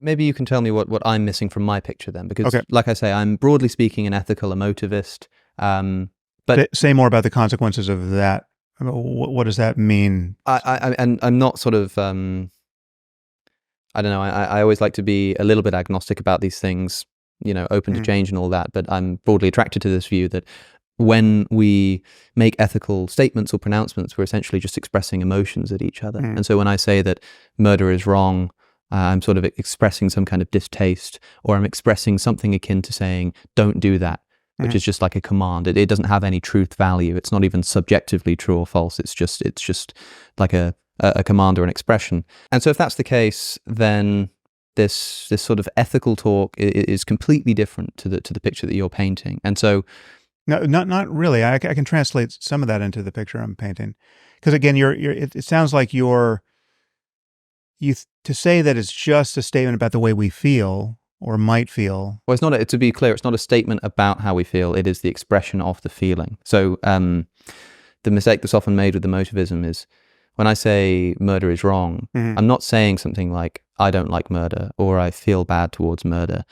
maybe you can tell me what I'm missing from my picture then, because Okay. like I say, I'm broadly speaking an ethical emotivist. But Say more about the consequences of that. What does that mean? and I'm not sort of I don't know. I always like to be a little bit agnostic about these things, open to change and all that. But I'm broadly attracted to this view that when we make ethical statements or pronouncements, we're essentially just expressing emotions at each other. And so when I say that murder is wrong, I'm sort of expressing some kind of distaste, or I'm expressing something akin to saying, don't do that, which is just like a command. It doesn't have any truth value. It's not even subjectively true or false. It's just like a command or an expression. And so if that's the case, then this sort of ethical talk is completely different to the picture that you're painting. And so No, not really. I can translate some of that into the picture I'm painting, because again, it sounds like to say that it's just a statement about the way we feel or might feel. Well, it's not. To be clear, it's not a statement about how we feel. It is the expression of the feeling. So the mistake that's often made with emotivism is when I say murder is wrong, I'm not saying something like I don't like murder or I feel bad towards murder,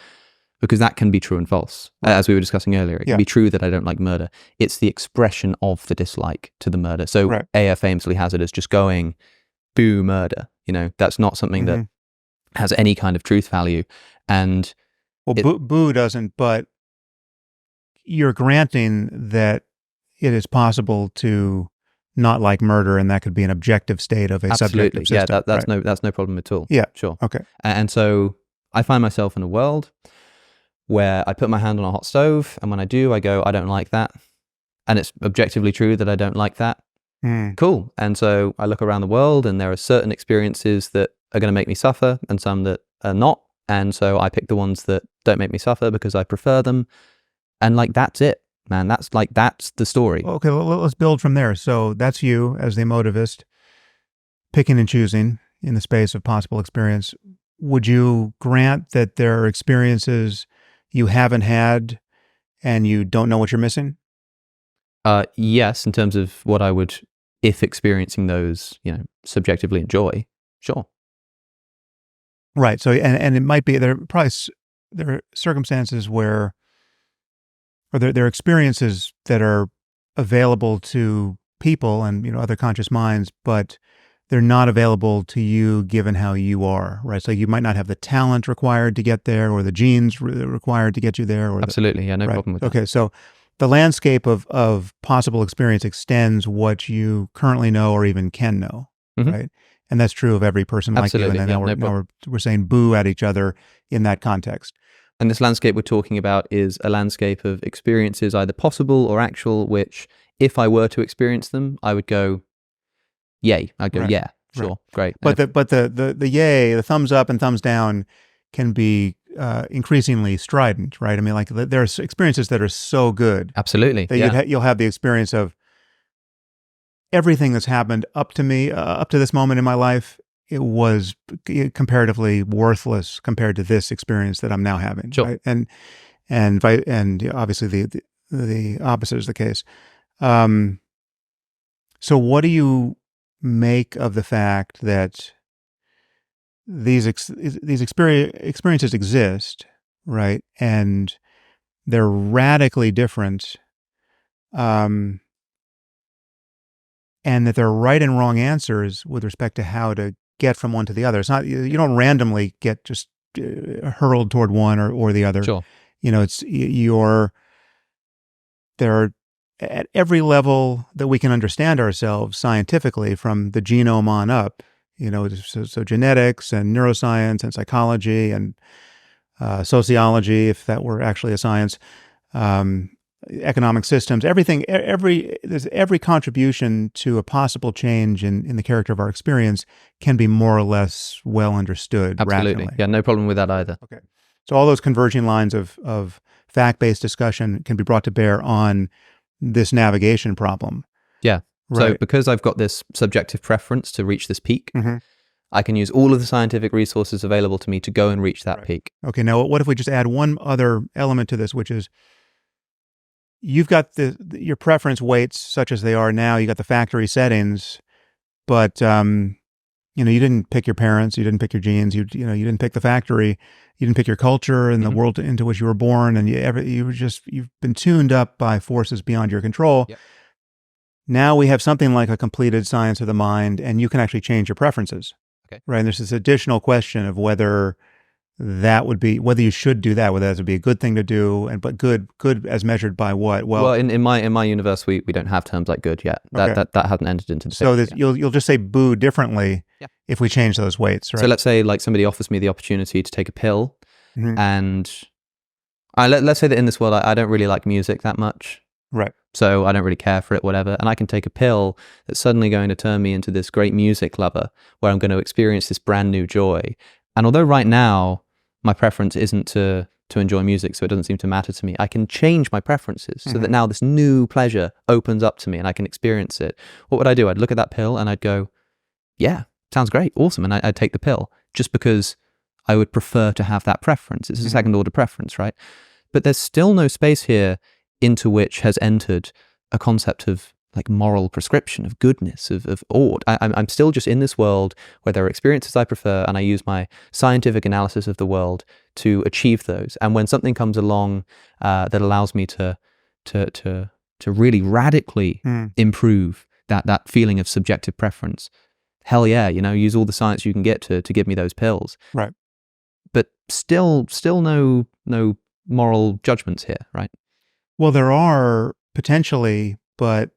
because that can be true and false. Right. As we were discussing earlier, it can be true that I don't like murder. It's the expression of the dislike to the murder. So Aya famously has it as just going, boo murder. That's not something that has any kind of truth value. And boo doesn't, but you're granting that it is possible to not like murder, and that could be an objective state of a subjective system. Yeah, that's no problem at all. Yeah, sure. Okay. And so I find myself in a world where I put my hand on a hot stove, and when I do, I go, I don't like that. And it's objectively true that I don't like that. Cool. And so I look around the world, and there are certain experiences that are going to make me suffer and some that are not. And so I pick the ones that don't make me suffer because I prefer them. And that's it, man. That's the story. Okay, let's build from there. So that's you as the emotivist, picking and choosing in the space of possible experience. Would you grant that there are experiences you haven't had and you don't know what you're missing? Yes, in terms of what I would, if experiencing those, subjectively enjoy. Sure. Right. So, and it might be, there are circumstances where, or there are experiences that are available to people and, other conscious minds, but they're not available to you given how you are, right? So you might not have the talent required to get there, or the genes required to get you there. Absolutely. Yeah, no problem with that. Okay, so the landscape of possible experience extends what you currently know or even can know, right? And that's true of every person like you. And then now we're saying boo at each other in that context. And this landscape we're talking about is a landscape of experiences, either possible or actual, which if I were to experience them, I would go, yay. I'd go, yeah, sure, great. But the yay, the thumbs up and thumbs down can be increasingly strident, right? I mean, like there are experiences that are so good. Absolutely. That you'll have the experience of everything that's happened up to me, up to this moment in my life, it was comparatively worthless compared to this experience that I'm now having. Sure. Right? And obviously the opposite is the case. So what do you make of the fact that these experiences exist, right? And they're radically different, and that there are right and wrong answers with respect to how to get from one to the other. It's not, you don't randomly get just hurled toward one or the other. Sure. There are, at every level that we can understand ourselves scientifically, from the genome on up, so genetics and neuroscience and psychology and sociology, if that were actually a science, economic systems, everything, every contribution to a possible change in the character of our experience can be more or less well understood. Absolutely. Rationally. Yeah, no problem with that either. Okay. So all those converging lines of fact-based discussion can be brought to bear on this navigation problem. Yeah. Right. So because I've got this subjective preference to reach this peak, I can use all of the scientific resources available to me to go and reach that peak. Okay. Now, what if we just add one other element to this, which is you've got your preference weights such as they are now, you got the factory settings, but you didn't pick your parents, you didn't pick your genes, you didn't pick the factory, you didn't pick your culture and the world into which you were born, and you've been tuned up by forces beyond your control. Yep. Now we have something like a completed science of the mind, and you can actually change your preferences. Okay. Right. And there's this additional question of whether you should do that, whether that would be a good thing to do, but good as measured by what? Well, in my universe, we don't have terms like good yet. That hasn't entered into the picture yet. You'll just say boo differently if we change those weights, right? So let's say like somebody offers me the opportunity to take a pill, and let's say that in this world I don't really like music that much. Right. So I don't really care for it, whatever. And I can take a pill that's suddenly going to turn me into this great music lover where I'm going to experience this brand new joy. And although right now my preference isn't to enjoy music, so it doesn't seem to matter to me, I can change my preferences so that now this new pleasure opens up to me and I can experience it. What would I do? I'd look at that pill and I'd go, yeah, sounds great, awesome. And I'd take the pill just because I would prefer to have that preference. It's a second order preference, right? But there's still no space here into which has entered a concept of like moral prescription, of goodness, of ought. I'm still just in this world where there are experiences I prefer, and I use my scientific analysis of the world to achieve those. And when something comes along that allows me to really radically improve that feeling of subjective preference, hell yeah, use all the science you can get to give me those pills. Right. But still no moral judgments here, right? Well, there are potentially, but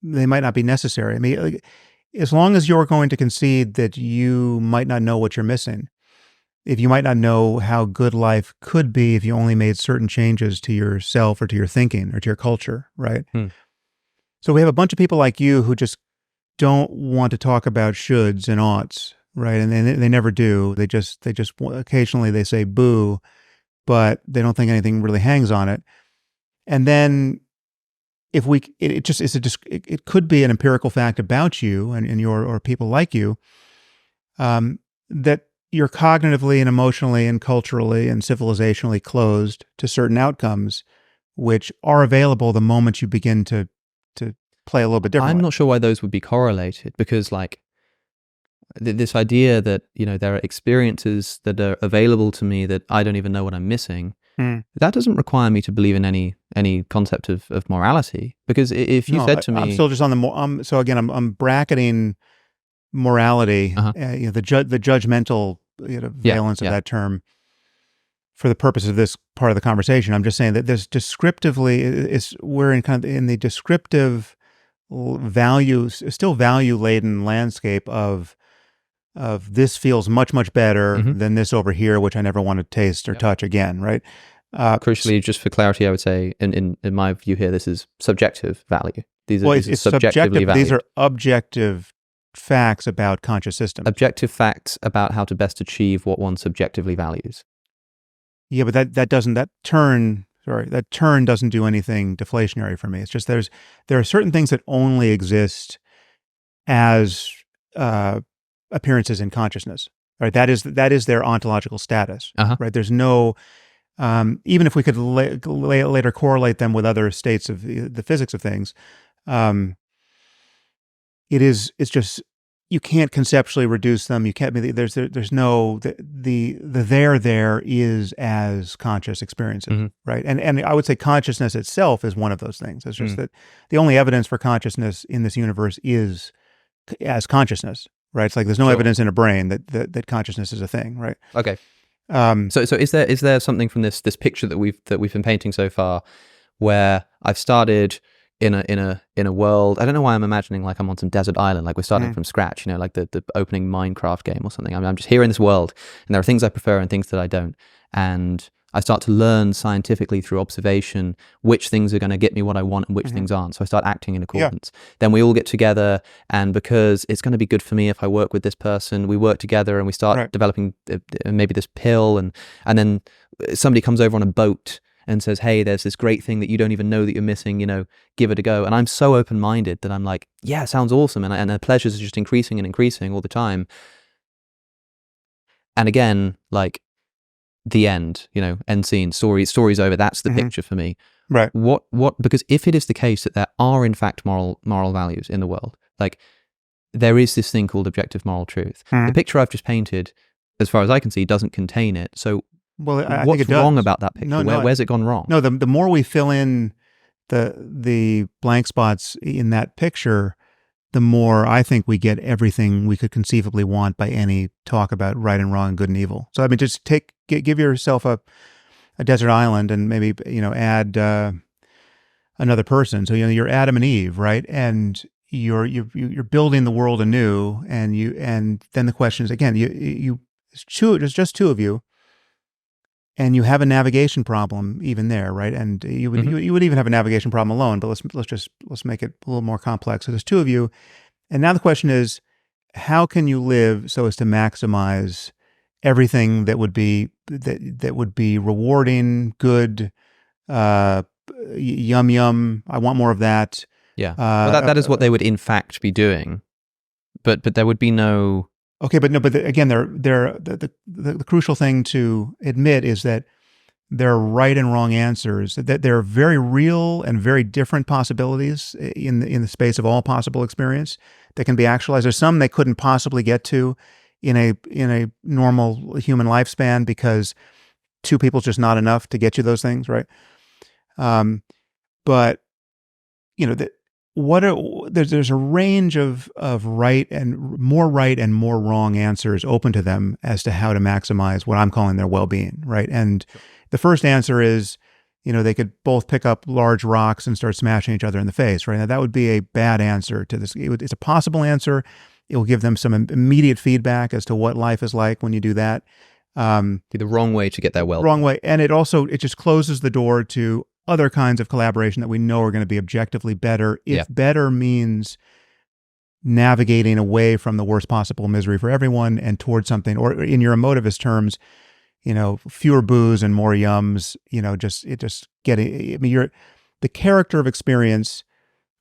they might not be necessary. I mean, like, as long as you're going to concede that you might not know what you're missing, if you might not know how good life could be if you only made certain changes to yourself or to your thinking or to your culture, right? So we have a bunch of people like you who just don't want to talk about shoulds and oughts, right? And they never do. They just occasionally they say boo, but they don't think anything really hangs on it. And then if it could be an empirical fact about you and or people like you, that you're cognitively and emotionally and culturally and civilizationally closed to certain outcomes, which are available the moment you begin to play a little bit differently. I'm not sure why those would be correlated, because like this idea that, there are experiences that are available to me that I don't even know what I'm missing. That doesn't require me to believe in any concept of morality, because if you said to me, I'm still just on the so again I'm bracketing morality, the judgmental valence of that term for the purpose of this part of the conversation. I'm just saying that there's descriptively we're in kind of in the descriptive still value laden landscape of this feels much better than this over here, which I never want to taste or touch again, right? Crucially, just for clarity, I would say, in my view here, this is subjective value. These are subjectively valued. These are objective facts about conscious systems. Objective facts about how to best achieve what one subjectively values. Yeah, but that turn doesn't do anything deflationary for me. It's just there are certain things that only exist as appearances in consciousness, right? That is their ontological status, right? There's no, even if we could later correlate them with other states of the physics of things, it's just, you can't conceptually reduce them. You can't be, there's no, the there is as conscious experiences, right? And I would say consciousness itself is one of those things. It's just that the only evidence for consciousness in this universe is as consciousness. Right, it's like there's no evidence in a brain that consciousness is a thing, right? Okay. So is there something from this picture that we've been painting so far, where I've started in a world? I don't know why I'm imagining like I'm on some desert island, like we're starting from scratch, like the opening Minecraft game or something. I'm just here in this world, and there are things I prefer and things that I don't, and I start to learn scientifically through observation which things are going to get me what I want and which things aren't. So I start acting in accordance. Then we all get together, and because it's going to be good for me if I work with this person, we work together and we start developing maybe this pill, and then somebody comes over on a boat and says, hey, there's this great thing that you don't even know that you're missing, give it a go. And I'm so open-minded that I'm like, yeah, sounds awesome. And the pleasures are just increasing and increasing all the time. And again, like, the end, end scene, story's over. That's the picture for me. Right. What, because if it is the case that there are in fact moral values in the world, like there is this thing called objective moral truth. The picture I've just painted, as far as I can see, doesn't contain it. So Well, I think what's it does. wrong about that picture? Where's it gone wrong? No, the more we fill in the blank spots in that picture, the more I think we get everything we could conceivably want by any talk about right and wrong, good and evil. So I mean, just give yourself a desert island and maybe add another person. So you're Adam and Eve, right? And you're building the world anew, and then the question is again, there's just two of you. And you have a navigation problem even there, right? And you would even have a navigation problem alone, but let's make it a little more complex. So there's two of you, and now the question is, how can you live so as to maximize everything that would be rewarding, good, yum yum? I want more of that. Yeah, well, that is what they would in fact be doing, but there would be no. Okay, but again, the crucial thing to admit is that there are right and wrong answers. That there are very real and very different possibilities in the space of all possible experience that can be actualized. There's some they couldn't possibly get to in a normal human lifespan because two people is just not enough to get you those things, right? But there's a range of right and more wrong answers open to them as to how to maximize what I'm calling their well-being, right? And the first answer is, they could both pick up large rocks and start smashing each other in the face, right? Now that would be a bad answer to this. It's a possible answer. It will give them some immediate feedback as to what life is like when you do that. Be the wrong way to get their well-being. Wrong way, and it just closes the door to other kinds of collaboration that we know are going to be objectively better if better means navigating away from the worst possible misery for everyone and towards something, or in your emotivist terms, fewer boos and more yums, just getting, the character of experience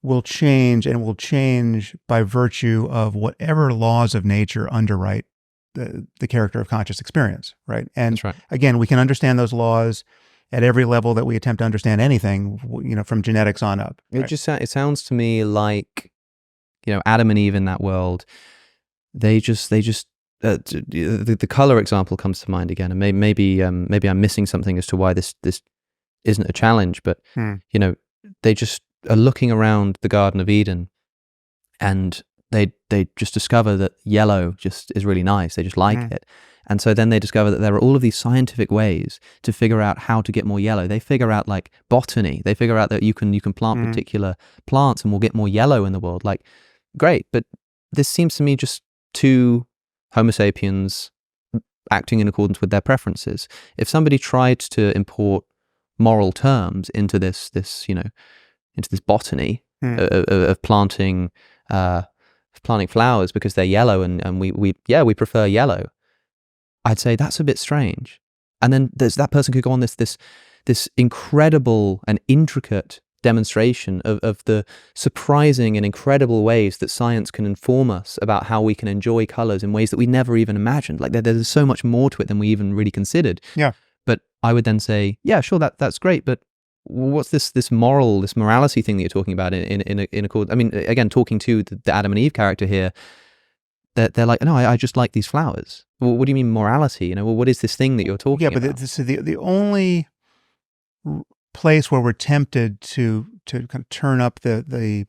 will change, and will change by virtue of whatever laws of nature underwrite the character of conscious experience, right? And That's right. Again, we can understand those laws at every level that we attempt to understand anything, from genetics on up. Right? It sounds to me like, Adam and Eve in that world, the color example comes to mind again, and maybe I'm missing something as to why this isn't a challenge, but they just are looking around the Garden of Eden, and they just discover that yellow just is really nice. They just like it. And so then they discover that there are all of these scientific ways to figure out how to get more yellow. They figure out like botany. They figure out that you can plant particular plants and we'll get more yellow in the world. Like, great, but this seems to me just two Homo sapiens acting in accordance with their preferences. If somebody tried to import moral terms into this botany of planting flowers because they're yellow and we prefer yellow, I'd say that's a bit strange. And then that person could go on this incredible and intricate demonstration of the surprising and incredible ways that science can inform us about how we can enjoy colors in ways that we never even imagined. Like there's so much more to it than we even really considered. Yeah. But I would then say, yeah, sure, that's great, but what's this morality thing that you're talking about in accord? I mean, again, talking to the Adam and Eve character here, they're like, no, I just like these flowers. Well, what do you mean morality? What is this thing that you're talking about? Yeah, but the only place where we're tempted to kind of turn up the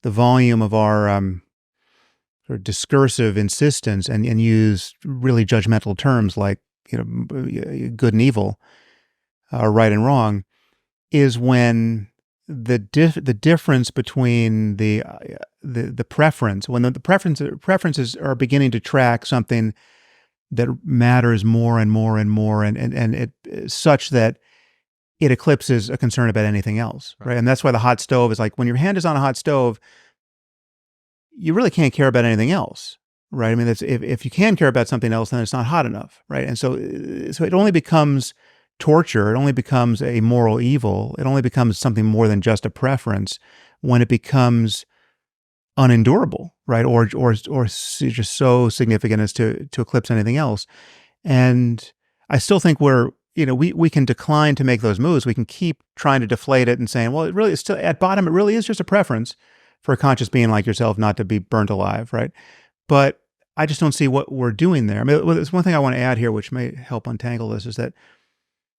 volume of our sort of discursive insistence and use really judgmental terms like good and evil, or right and wrong, is when the difference between the preference, when the preferences are beginning to track something that matters more and more and more, and it such that it eclipses a concern about anything else, right? And that's why the hot stove is like, when your hand is on a hot stove, you really can't care about anything else, right? I mean, that's if you can care about something else, then it's not hot enough, right? And so it only becomes torture. It only becomes a moral evil. It only becomes something more than just a preference when it becomes unendurable, right? Or just so significant as to eclipse anything else. And I still think we can decline to make those moves. We can keep trying to deflate it and saying, well, it's still at bottom, it really is just a preference. for a conscious being like yourself not to be burnt alive, right? But I just don't see what we're doing there. I mean, there's one thing I want to add here, which may help untangle this, is that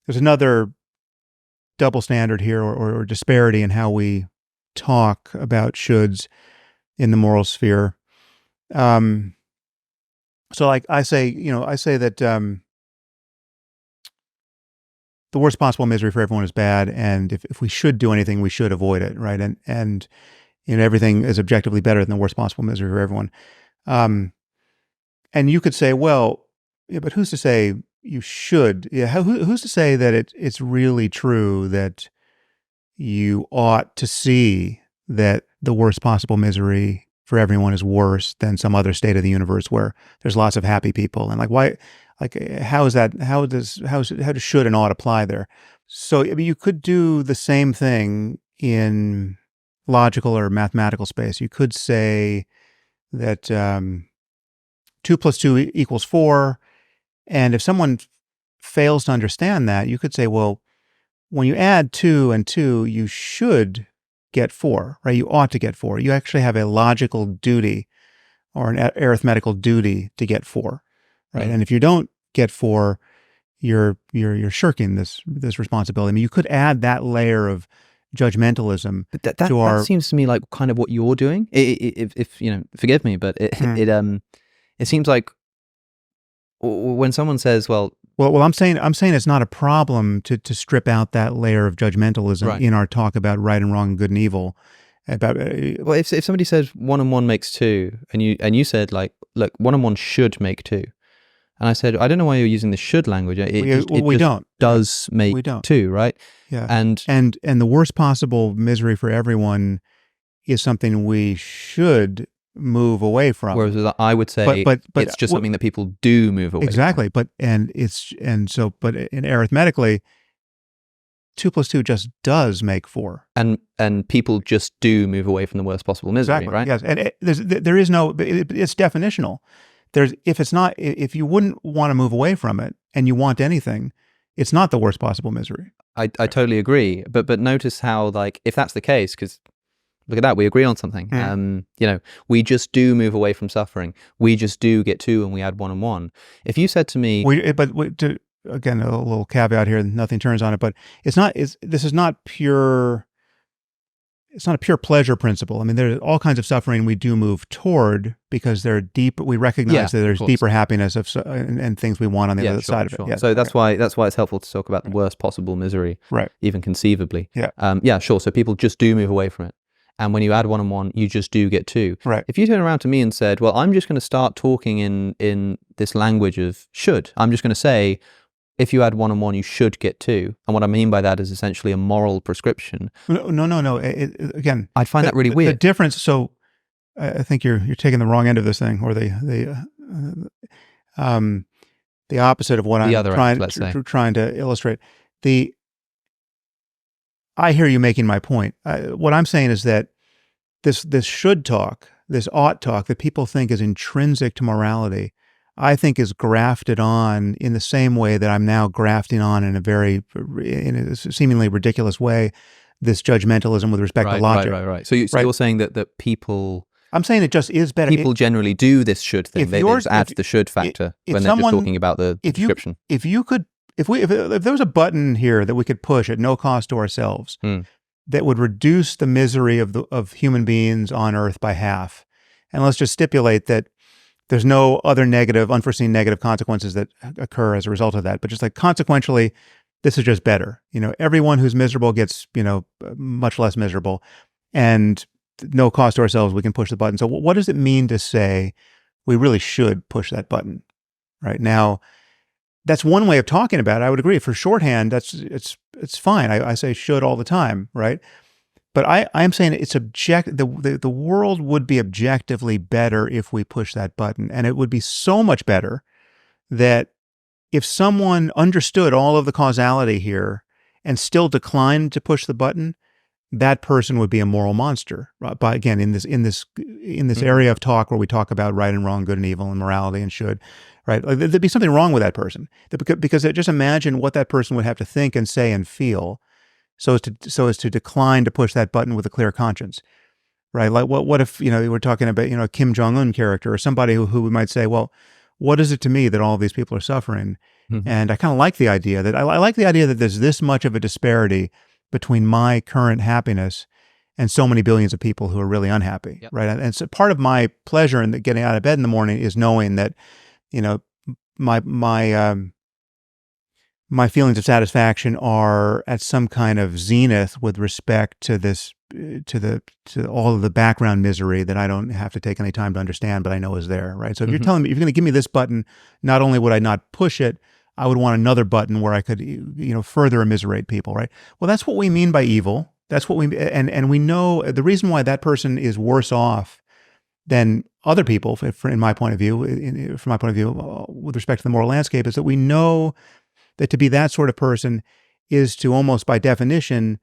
there's another double standard here or disparity in how we talk about shoulds in the moral sphere. So like I say that the worst possible misery for everyone is bad, and if we should do anything, we should avoid it, right? And everything is objectively better than the worst possible misery for everyone. And you could say, well, yeah, but who's to say you should? Yeah, who's to say that it's really true that you ought to see that the worst possible misery for everyone is worse than some other state of the universe where there's lots of happy people? And like, why? Like, how is that? How does should and ought apply there? So I mean, you could do the same thing in logical or mathematical space. You could say that 2 + 2 = 4, and if someone fails to understand that, you could say, well, when you add 2 and 2, you should get 4, right? You ought to get 4. You actually have a logical duty or an arithmetical duty to get 4, right? And if you don't get 4, you're shirking this responsibility. I mean, you could add that layer of judgmentalism. But that seems to me like kind of what you're doing. If forgive me, but it seems like when someone says, well, I'm saying it's not a problem to strip out that layer of judgmentalism in our talk about right and wrong and good and evil. About well, if somebody says 1 and 1 makes 2, and you said like, look, 1 and 1 should make 2, and I said, I don't know why you're using the should language. We don't. Does make 2, right? Yeah. And the worst possible misery for everyone is something we should move away from. Whereas I would say but it's just something that people do move away exactly from. But arithmetically 2 + 2 just does make 4, and people just do move away from the worst possible misery. Exactly. Right? Yes, and there is no, it's definitional. If you wouldn't want to move away from it and you want anything, it's not the worst possible misery. I totally agree, but notice how, like, if that's the case, because look at that, we agree on something. We just do move away from suffering. We just do get 2 and we add 1 and 1. If you said to me, again, a little caveat here, nothing turns on it, but this is not pure. It's not a pure pleasure principle. I mean, there's all kinds of suffering we do move toward because they're deep. We recognize that there's deeper happiness and things we want on the other side of it. Yeah, so that's why it's helpful to talk about the worst possible misery, right? Even conceivably. Yeah. Sure. So people just do move away from it. And when you add 1 and 1, you just do get 2. Right. If you turn around to me and said, well, I'm just going to start talking in this language of should. I'm just going to say, if you add 1 and 1, you should get 2. And what I mean by that is essentially a moral prescription. No. Again, I'd find that really weird. The difference. So I think you're taking the wrong end of this thing, or the opposite of what I'm trying to illustrate. I hear you making my point. What I'm saying is that this should talk, this ought talk that people think is intrinsic to morality, I think is grafted on in the same way that I'm now grafting on in a seemingly ridiculous way, this judgmentalism with respect to logic. Right. So you're saying that people... I'm saying it just is better. People generally do this should thing. They just add the should factor when they're just talking about the description. If there was a button here that we could push at no cost to ourselves that would reduce the misery of human beings on Earth by half, and let's just stipulate that there's no other unforeseen negative consequences that occur as a result of that, but just like consequentially, this is just better. Everyone who's miserable gets, much less miserable, and no cost to ourselves, we can push the button. So what does it mean to say we really should push that button right now? That's one way of talking about it. I would agree. For shorthand, it's fine. I say should all the time, right? But I am saying it's the world would be objectively better if we push that button. And it would be so much better that if someone understood all of the causality here and still declined to push the button, that person would be a moral monster. But again, in this area of talk where we talk about right and wrong, good and evil, and morality and should, right? Like, there'd be something wrong with that person. Because just imagine what that person would have to think and say and feel so as to decline to push that button with a clear conscience. right? Like what if, we're talking about, a Kim Jong-un character or somebody who might say, well, what is it to me that all of these people are suffering? Mhm. And I kind of like the idea that I like the idea that there's this much of a disparity between my current happiness and so many billions of people who are really unhappy, Yep. right? And so part of my pleasure in getting out of bed in the morning is knowing that, you know, my my my feelings of satisfaction are at some kind of zenith with respect to this to all of the background misery that I don't have to take any time to understand, but I know is there, right? So if you're Mhm. telling me, if you're going to give me this button, not only would I not push it, I would want another button where I could, further immiserate people, right? Well, that's what we mean by evil. That's what we and we know the reason why that person is worse off than other people, in my point of view, from my point of view, with respect to the moral landscape, is that we know that to be that sort of person is to almost by definition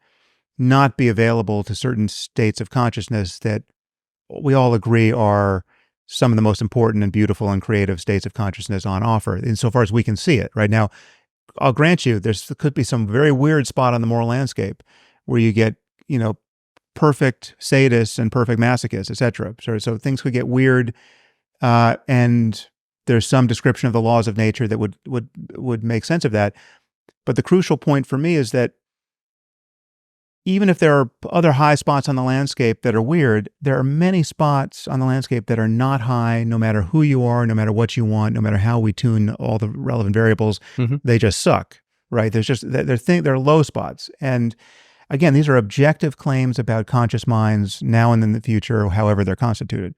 not be available to certain states of consciousness that we all agree are some of the most important and beautiful and creative states of consciousness on offer, insofar as we can see it right now. I'll grant you, there could be some very weird spot on the moral landscape where you get, perfect sadists and perfect masochists, etc. So things could get weird, and there's some description of the laws of nature that would make sense of that. But the crucial point for me is that even if there are other high spots on the landscape that are weird, there are many spots on the landscape that are not high, no matter who you are, no matter what you want, no matter how we tune all the relevant variables. Mhm. They just suck, right? They're low spots. And again, these are objective claims about conscious minds now and in the future, however they're constituted.